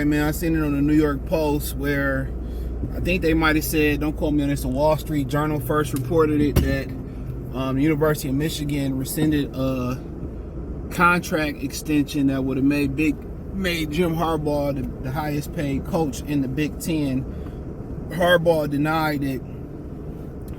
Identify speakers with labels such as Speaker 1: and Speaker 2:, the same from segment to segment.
Speaker 1: right, man. I seen it on the New York Post where I think they might have said, don't quote me on this, the Wall Street Journal first reported it, that the University of Michigan rescinded a contract extension that would have made Jim Harbaugh the highest paid coach in the Big Ten. Harbaugh denied it,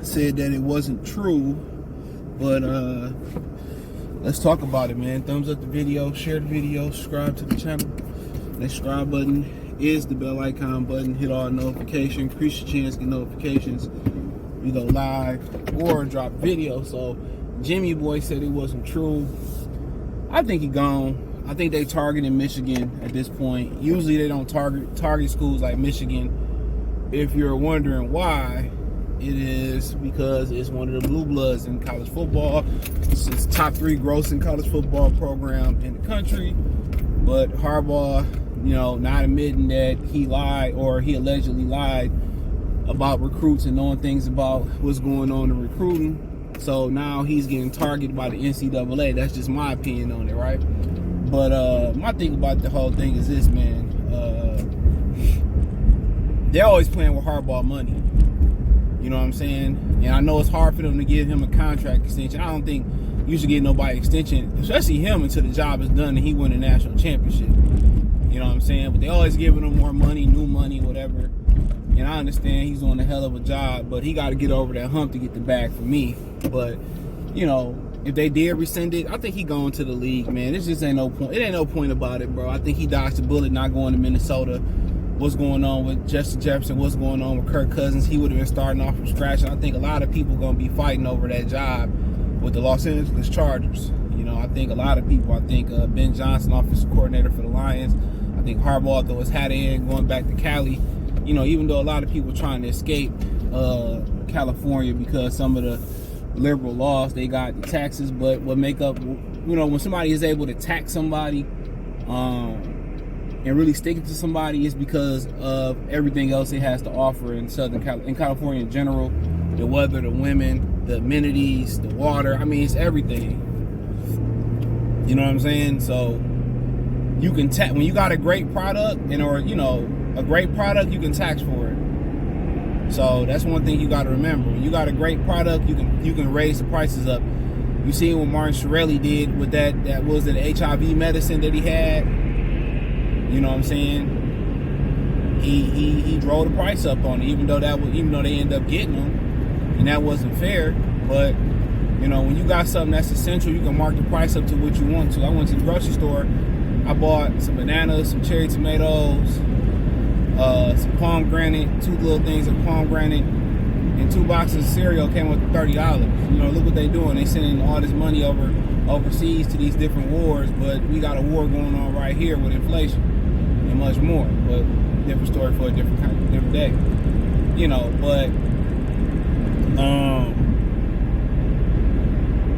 Speaker 1: said that it wasn't true, but let's talk about it, man. Thumbs up the video, share the video, subscribe to the channel. That subscribe button is the bell icon button. Hit all notifications, increase your chance to get notifications. We go live or drop video. So Jimmy Boy said it wasn't true. I think he gone. I think they targeting Michigan at this point. Usually they don't target schools like Michigan. If you're wondering why, it is because it's one of the blue bloods in college football. It's top 3 grossing college football program in the country. But Harbaugh, not admitting that he lied or he allegedly lied about recruits and knowing things about what's going on in recruiting. So now he's getting targeted by the NCAA. That's just my opinion on it, right? But my thing about the whole thing is this, man. They're always playing with Harbaugh money. You know what I'm saying? And I know it's hard for them to give him a contract extension. I don't think you should get nobody extension, especially him, until the job is done and he win a national championship. You know what I'm saying? But they always giving him more money, new money, whatever. And I understand he's doing a hell of a job, but he got to get over that hump to get the bag for me. But, if they did rescind it, I think he going to the league, man. It just ain't no point. It ain't no point about it, bro. I think he dodged the bullet not going to Minnesota. What's going on with Justin Jefferson? What's going on with Kirk Cousins? He would have been starting off from scratch. And I think a lot of people going to be fighting over that job with the Los Angeles Chargers. I think a lot of people. I think Ben Johnson, offensive coordinator for the Lions. I think Harbaugh throw his hat in, going back to Cali. Even though a lot of people trying to escape California because some of the liberal laws, they got the taxes. But what make up, when somebody is able to tax somebody and really stick it to somebody, is because of everything else it has to offer in in California in general. The weather, the women, the amenities, the water. I mean, it's everything. You know what I'm saying? So you can when you got a great product a great product, you can tax for it. So that's one thing you got to remember. When you got a great product, you can raise the prices up. You see what Martin Shkreli did with that was it HIV medicine that he had. You know what I'm saying? He drove the price up on it, even though they ended up getting them, and that wasn't fair. But when you got something that's essential, you can mark the price up to what you want to. I went to the grocery store. I bought some bananas, some cherry tomatoes, some pomegranate, 2 little things of pomegranate, and 2 boxes of cereal came with $30. Look what they doing. They sending all this money overseas to these different wars, but we got a war going on right here with inflation and much more. But different story for a different day. But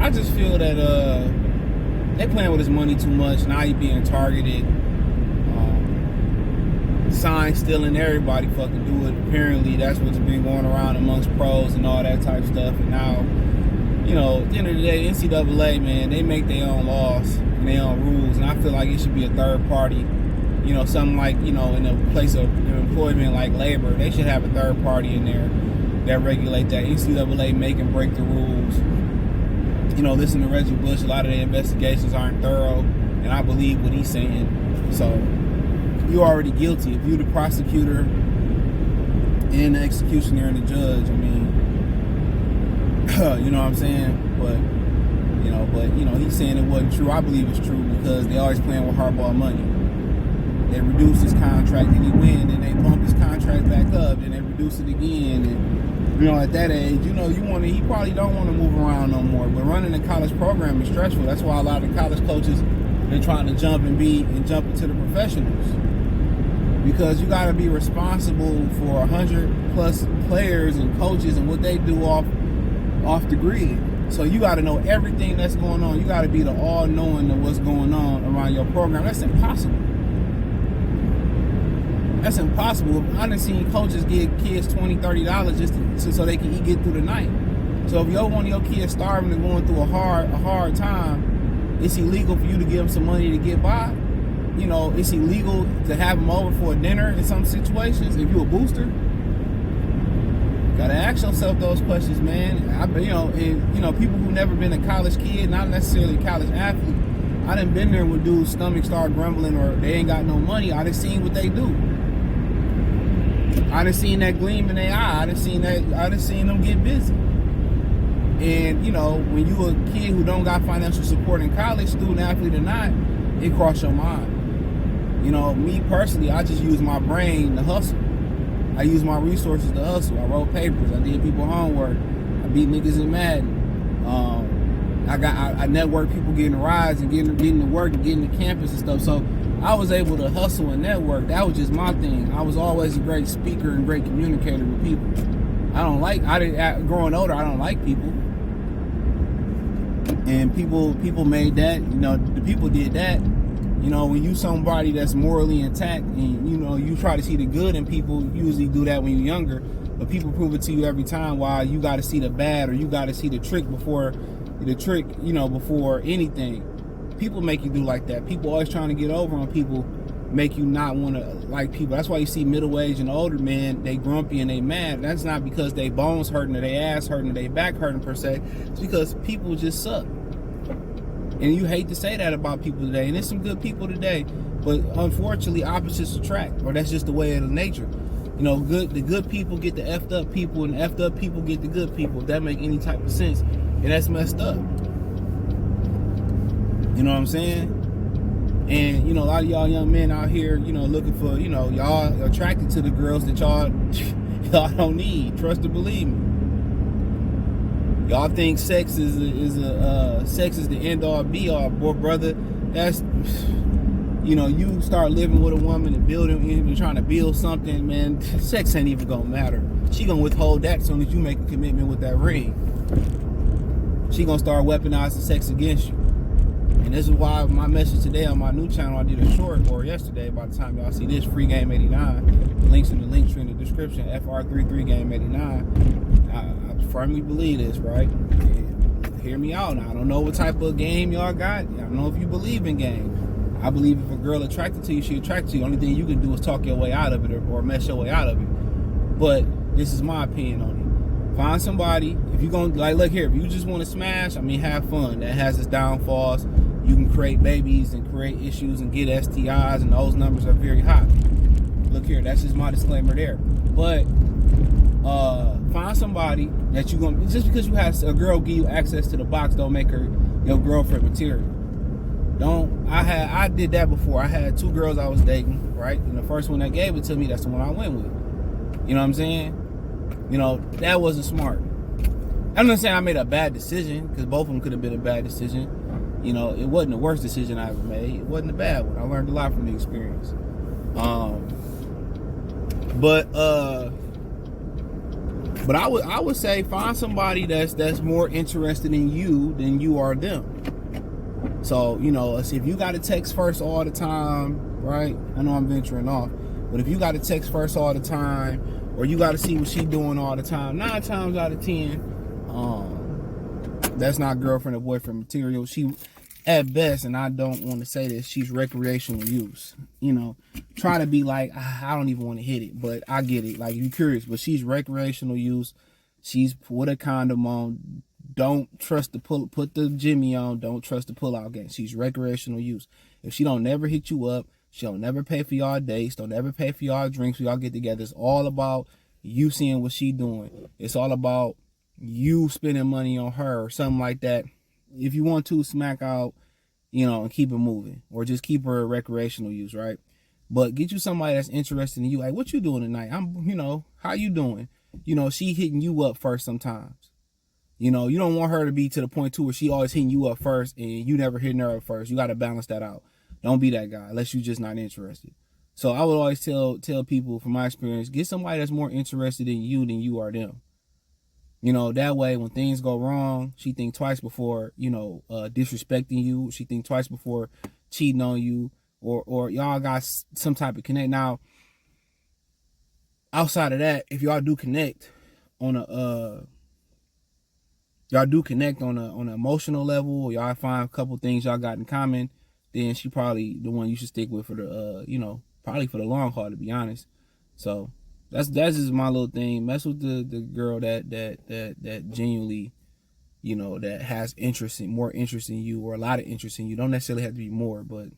Speaker 1: I just feel that they playing with his money too much. Now he being targeted. Sign stealing, everybody fucking do it. Apparently that's what's been going around amongst pros and all that type of stuff. And now, at the end of the day, NCAA, man, they make their own laws and their own rules. And I feel like it should be a third party. Something like, in a place of employment like labor, they should have a third party in there that regulate that. NCAA make and break the rules. Listen to Reggie Bush, a lot of their investigations aren't thorough, and I believe what he's saying. So you're already guilty. If you're the prosecutor and the executioner and the judge, you know what I'm saying? But he's saying it wasn't true. I believe it's true because they always playing with Harbaugh money. They reduce his contract and he win, and they bump his contract back up, and they reduce it again. And at that age, he probably don't want to move around no more. But running a college program is stressful. That's why a lot of the college coaches, they're trying to jump into the professionals. Because you got to be responsible for 100 plus players and coaches and what they do off the grid. So you got to know everything that's going on. You got to be the all-knowing of what's going on around your program. That's impossible. That's impossible. I done seen coaches give kids $20, $30 just so they can get through the night. So if one of your kids starving and going through a hard time, it's illegal for you to give them some money to get by. it's illegal to have them over for a dinner in some situations. If you're a booster, gotta ask yourself those questions, man. People who never been a college kid, not necessarily a college athlete. I done been there when dudes' stomachs start grumbling or they ain't got no money. I done seen what they do. I done seen that gleam in their eye. I done seen them get busy. And when you a kid who don't got financial support in college, student athlete or not, it cross your mind. Me personally, I just use my brain to hustle. I use my resources to hustle. I wrote papers. I did people homework. I beat niggas in Madden. I networked people getting rides and getting to work and getting to campus and stuff. So I was able to hustle and network. That was just my thing. I was always a great speaker and great communicator with people. Growing older, I don't like people. And people made that, the people did that. When you somebody that's morally intact and, you try to see the good in people, you usually do that when you're younger. But people prove it to you every time why you got to see the bad or you got to see the trick before anything. People make you do like that. People always trying to get over on people, make you not want to like people. That's why you see middle-aged and older men, they grumpy and they mad. That's not because they bones hurting or they ass hurting or they back hurting per se. It's because people just suck. And you hate to say that about people today. And there's some good people today. But unfortunately, opposites attract. Or that's just the way of the nature. The good people get the effed up people, and the effed up people get the good people. If that make any type of sense. And that's messed up. You know what I'm saying? And, a lot of y'all young men out here, looking for, y'all attracted to the girls that y'all don't need. Trust or believe me. Y'all think sex is the end all be all, boy, brother. That's, you start living with a woman and you're trying to build something, man. Sex ain't even gonna matter. She gonna withhold that as soon as you make a commitment with that ring. She gonna start weaponizing sex against you. And this is why my message today on my new channel, I did a short, or yesterday, by the time y'all see this, Free Game 89. Links in the link tree in the description, FR33 Game 89. I firmly believe this, right? And hear me out now. I don't know what type of game y'all got. I don't know if you believe in game. I believe if a girl attracted to you, she attracted to you. The only thing you can do is talk your way out of it or mess your way out of it. But this is my opinion on it. Find somebody. If you're going to, look here, if you just want to smash, have fun. That has its downfalls. You can create babies and create issues and get STIs, and those numbers are very high. Look here, that's just my disclaimer there. But find somebody that you're gonna, just because you have a girl give you access to the box don't make her your girlfriend material. I did that before. I had 2 girls I was dating, right? And the first one that gave it to me, that's the one I went with. You know what I'm saying? That wasn't smart. I'm not saying I made a bad decision, because both of them could have been a bad decision. It wasn't the worst decision I ever made. It wasn't a bad one. I learned a lot from the experience. But I would say find somebody that's more interested in you than you are them. So, if you got to text first all the time, right? I know I'm venturing off, but if you got to text first all the time, or you got to see what she doing all the time, 9 times out of 10, that's not girlfriend or boyfriend material. She, at best, and I don't want to say this, she's recreational use. Try to be like, I don't even want to hit it, but I get it. Like, you're curious, but she's recreational use. She's put a condom on. Don't trust the put the Jimmy on. Don't trust the pull-out game. She's recreational use. If she don't never hit you up, she don't never pay for y'all dates, don't ever pay for y'all drinks when y'all get together. It's all about you seeing what she doing. It's all about you spending money on her or something like that. If you want to, smack out, and keep it moving, or just keep her a recreational use, right? But get you somebody that's interested in you. Like, what you doing tonight? How you doing? She hitting you up first sometimes. You don't want her to be to the point too where she always hitting you up first and you never hitting her up first. You got to balance that out. Don't be that guy unless you're just not interested. So I would always tell people from my experience, get somebody that's more interested in you than you are them. That way when things go wrong, she think twice before, disrespecting you. She think twice before cheating on you, or y'all got some type of connect. Now, outside of that, if y'all do connect on an emotional level, or y'all find a couple things y'all got in common, then she probably the one you should stick with for the probably for the long haul, to be honest. So that's just my little thing. Mess with the girl that genuinely, that has more interest in you, or a lot of interest in you. Don't necessarily have to be more, but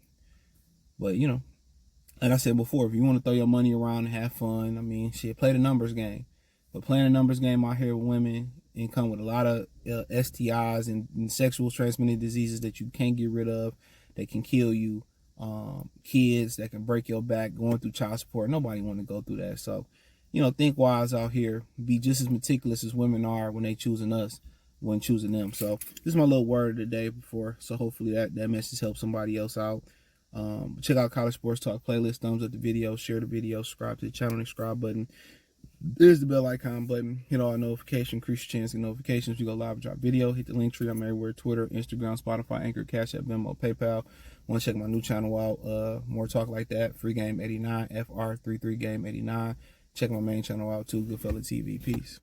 Speaker 1: like I said before, if you want to throw your money around and have fun, I mean, shit, play the numbers game. But playing the numbers game out here with women and come with a lot of STIs and sexual transmitted diseases that you can't get rid of, that can kill you, kids that can break your back, going through child support. Nobody want to go through that. So, think wise out here. Be just as meticulous as women are when they choosing us, when choosing them. So this is my little word of the day so hopefully that message helps somebody else out. Check out College Sports Talk playlist, thumbs up the video, share the video, subscribe to the channel, subscribe button. There's the bell icon button. Hit all notifications, increase your chance to get notifications. We go live, drop video. Hit the link tree. I'm everywhere: Twitter, Instagram, Spotify, Anchor, Cash App, Venmo, PayPal. Want to check my new channel out? More talk like that. Free Game 89, FR33 Game 89. Check my main channel out too, Goodfella TV. Peace.